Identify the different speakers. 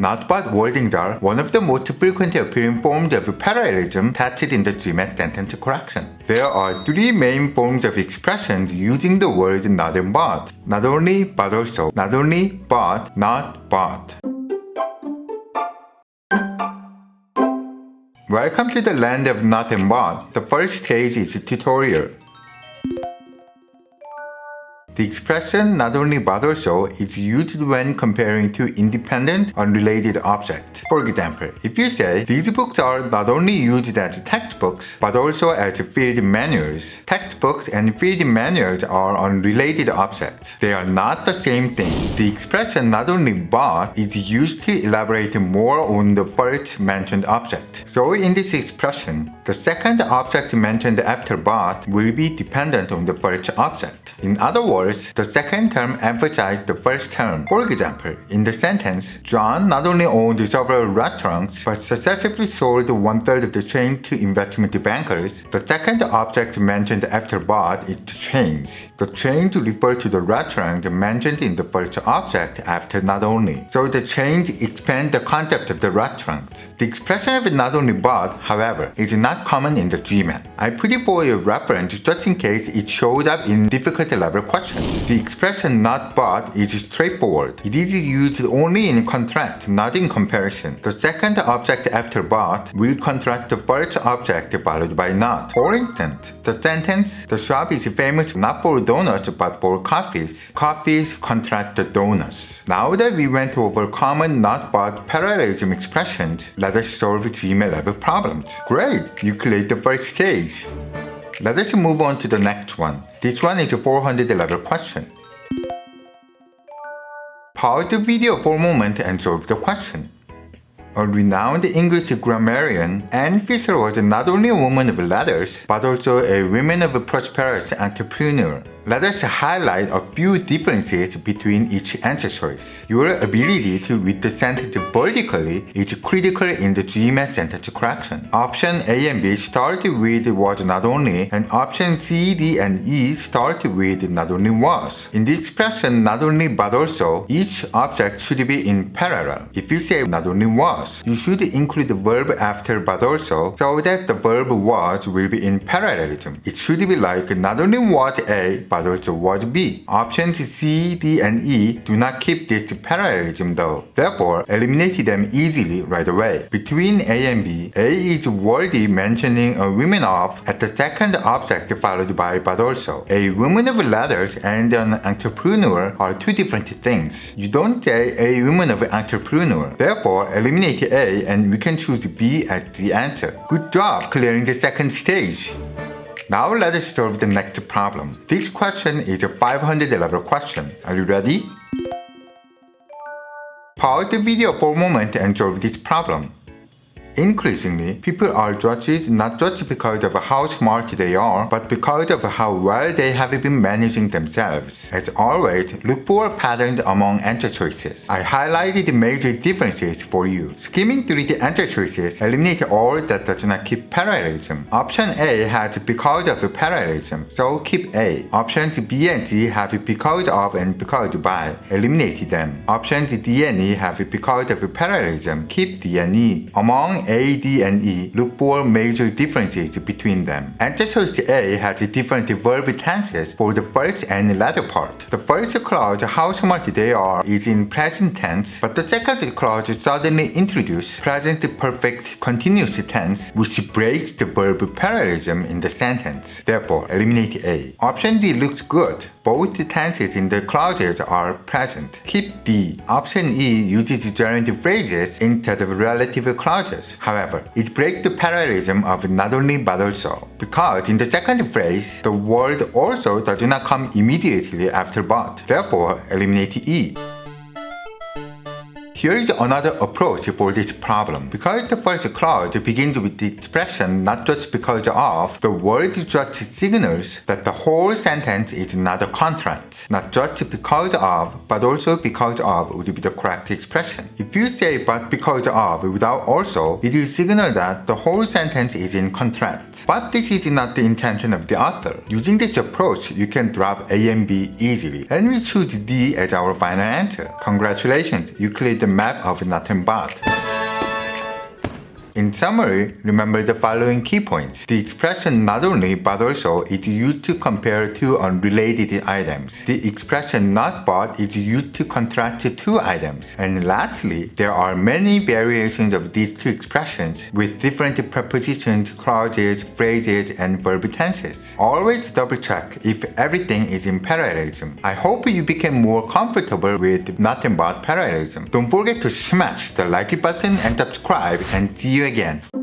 Speaker 1: not but wordings are one of the most frequently appearing forms of parallelism tested in the GMAT sentence correction. There are three main forms of expressions using the word not and but. Not only, but also. Not only, but, not, but. Welcome to the land of not and but. The first stage is a tutorial. The expression not only but also is used when comparing two independent, unrelated objects. For example, if you say, these books are not only used as textbooks, but also as field manuals. Textbooks and field manuals are unrelated objects. They are not the same thing. The expression not only but is used to elaborate more on the first mentioned object. So in this expression, the second object mentioned after but will be dependent on the first object. In other words, the second term emphasizes the first term. For example, in the sentence, John not only owned several restaurants, but successfully sold 1/3 of the chain to investment bankers. The second object mentioned after but is the change. The change refers to the restaurant mentioned in the first object after not only. So the change expands the concept of the restaurant. The expression of not only but, however, is not common in the GMAT. I put it for your reference just in case it shows up in difficult level questions. The expression not but is straightforward. It is used only in contrast, not in comparison. The second object after but will contrast the first object followed by not. For instance, the sentence, the shop is famous not for donuts but for coffees. Coffees contrast the donuts. Now that we went over common not but parallelism expressions, let us solve GMAT level problems. Great! You cleared the first stage. Let us move on to the next one. This one is a 400 level question. Pause the video for a moment and solve the question. A renowned English grammarian, Anne Fisher was not only a woman of letters, but also a woman of prosperous entrepreneur. Let us highlight a few differences between each answer choice. Your ability to read the sentence vertically is critical in the GMAT sentence correction. Option A and B start with was not only, and option C, D, and E start with not only was. In the expression not only but also, each object should be in parallel. If you say not only was, you should include the verb after but also, so that the verb was will be in parallelism. It should be like not only was A, but also was B. Options C, D, and E do not keep this parallelism though. Therefore, eliminate them easily right away. Between A and B, A is worthy mentioning a woman of at the second object followed by but also. A woman of letters and an entrepreneur are two different things. You don't say a woman of entrepreneur. Therefore, eliminate A and we can choose B as the answer. Good job clearing the second stage. Now let us solve the next problem. This question is a 500 level question. Are you ready? Pause the video for a moment and solve this problem. Increasingly, people are judged not just because of how smart they are, but because of how well they have been managing themselves. As always, look for patterns among answer choices. I highlighted the major differences for you. Skimming through the answer choices, eliminate all that does not keep parallelism. Option A has because of parallelism, so keep A. Options B and C have because of and because by. Eliminate them. Options D and E have because of parallelism. Keep D and E. Among A, D, and E, look for major differences between them. Answer choice A has different verb tenses for the first and latter part. The first clause, how smart they are, is in present tense, but the second clause suddenly introduces present perfect continuous tense, which breaks the verb parallelism in the sentence. Therefore, eliminate A. Option D looks good. Both tenses in the clauses are present. Keep D. Option E uses gerund phrases instead of relative clauses. However, it breaks the parallelism of not only but also, because in the second phrase, the word also does not come immediately after but. Therefore, eliminate E. Here is another approach for this problem. Because the first clause begins with the expression not just because of, the word just signals that the whole sentence is not a contrast. Not just because of, but also because of would be the correct expression. If you say but because of without also, it will signal that the whole sentence is in contrast. But this is not the intention of the author. Using this approach, you can drop A and B easily. And we choose D as our final answer. Congratulations, you cleared the map of nothing but. In summary, remember the following key points. The expression not only but also is used to compare two unrelated items. The expression not but is used to contrast two items. And lastly, there are many variations of these two expressions with different prepositions, clauses, phrases, and verb tenses. Always double check if everything is in parallelism. I hope you became more comfortable with nothing but parallelism. Don't forget to smash the like button and subscribe, and see you again.